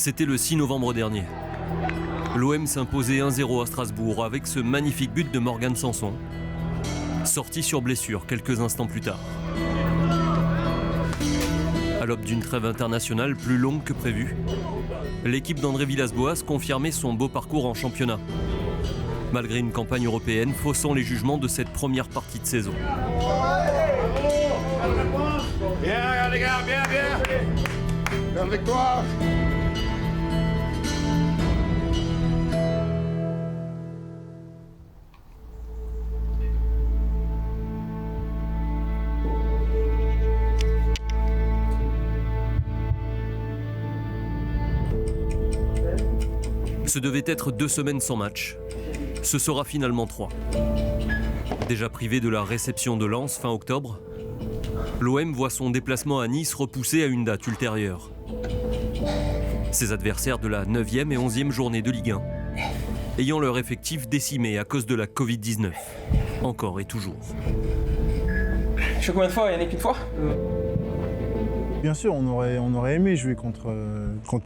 C'était le 6 novembre dernier. L'OM s'imposait 1-0 à Strasbourg avec ce magnifique but de Morgan Sanson, sorti sur blessure quelques instants plus tard. À l'aube d'une trêve internationale plus longue que prévu, l'équipe d'André Villas-Boas confirmait son beau parcours en championnat, malgré une campagne européenne faussant les jugements de cette première partie de saison. Bien les gars, bien. Belle victoire. Ce devait être 2 semaines sans match. Ce sera finalement 3. Déjà privé de la réception de Lens fin octobre, l'OM voit son déplacement à Nice repoussé à une date ultérieure. Ses adversaires de la 9e et 11e journée de Ligue 1, ayant leur effectif décimé à cause de la Covid-19, encore et toujours. Je fais combien de fois, Yannick, une fois? Bien sûr, on aurait aimé jouer contre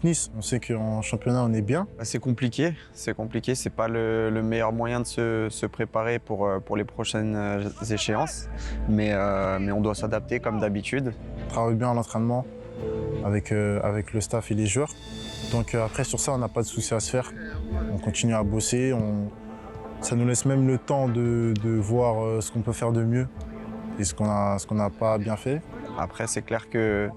Nice. On sait qu'en championnat, on est bien. C'est compliqué, c'est pas le meilleur moyen de se préparer pour les prochaines échéances, mais on doit s'adapter comme d'habitude. On travaille bien à l'entraînement avec le staff et les joueurs. Donc après, sur ça, on n'a pas de souci à se faire. On continue à bosser, ça nous laisse même le temps de voir ce qu'on peut faire de mieux et ce qu'on n'a pas bien fait. Après, c'est clair que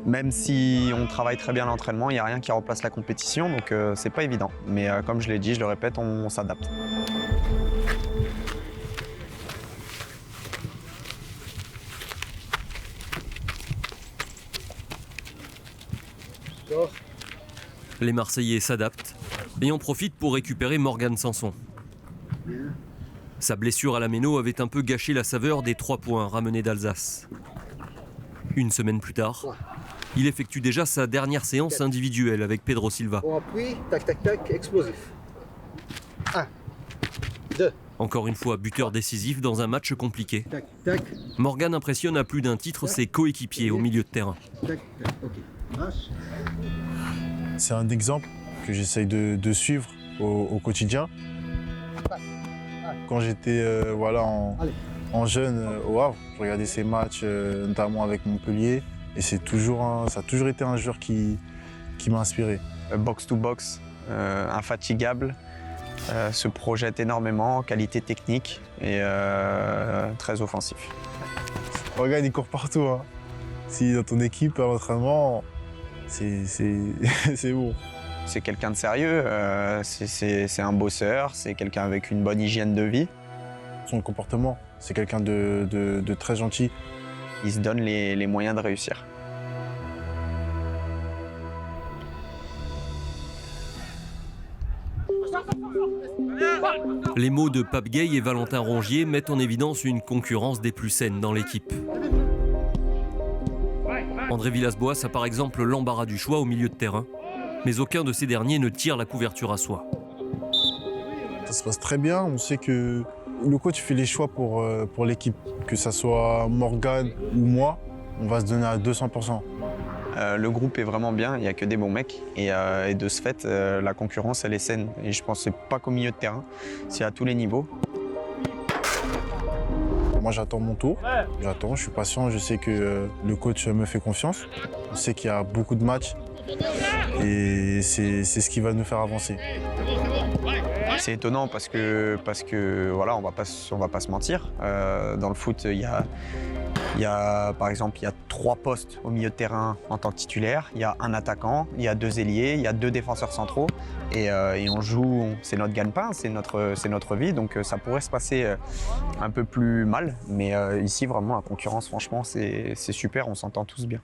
même si on travaille très bien à l'entraînement, il n'y a rien qui remplace la compétition, donc c'est pas évident. Mais comme je l'ai dit, je le répète, on s'adapte. Les Marseillais s'adaptent et en profitent pour récupérer Morgan Sanson. Sa blessure à la méno avait un peu gâché la saveur des 3 points ramenés d'Alsace. Une semaine plus tard, il effectue déjà sa dernière séance individuelle avec Pedro Silva. On appuie, tac, explosif. 1, 2. Encore une fois, buteur décisif dans un match compliqué. Tac. Morgan impressionne à plus d'un titre ses coéquipiers au milieu de terrain. Tac, ok. Marche. C'est un exemple que j'essaye de suivre au quotidien. Quand j'étais en jeune au Havre, je regardais ces matchs, notamment avec Montpellier, et ça a toujours été un joueur qui m'a inspiré. Box to box, infatigable, se projette énormément, qualité technique et très offensif. Regarde, il court partout. Hein. Si dans ton équipe, à l'entraînement, c'est bon. C'est quelqu'un de sérieux, c'est un bosseur, c'est quelqu'un avec une bonne hygiène de vie. Son comportement, c'est quelqu'un de très gentil. Il se donne les moyens de réussir. Les mots de Pape Gueye et Valentin Rongier mettent en évidence une concurrence des plus saines dans l'équipe. André Villas-Boas a par exemple l'embarras du choix au milieu de terrain, mais aucun de ces derniers ne tire la couverture à soi. Ça se passe très bien, on sait que le coach fait les choix pour l'équipe, que ce soit Morgan ou moi, on va se donner à 200%. Le groupe est vraiment bien, il n'y a que des bons mecs et de ce fait, la concurrence elle est saine. Et je pense que c'est pas qu'au milieu de terrain, c'est à tous les niveaux. Moi j'attends mon tour, je suis patient, je sais que le coach me fait confiance. On sait qu'il y a beaucoup de matchs et c'est ce qui va nous faire avancer. C'est étonnant parce que voilà, on va pas se mentir. Dans le foot, il y a par exemple 3 postes au milieu de terrain en tant que titulaire. Il y a un attaquant, il y a 2 ailiers, il y a 2 défenseurs centraux et on joue. C'est notre gagne-pain, c'est notre vie. Donc ça pourrait se passer un peu plus mal, mais ici vraiment la concurrence, franchement, c'est super. On s'entend tous bien.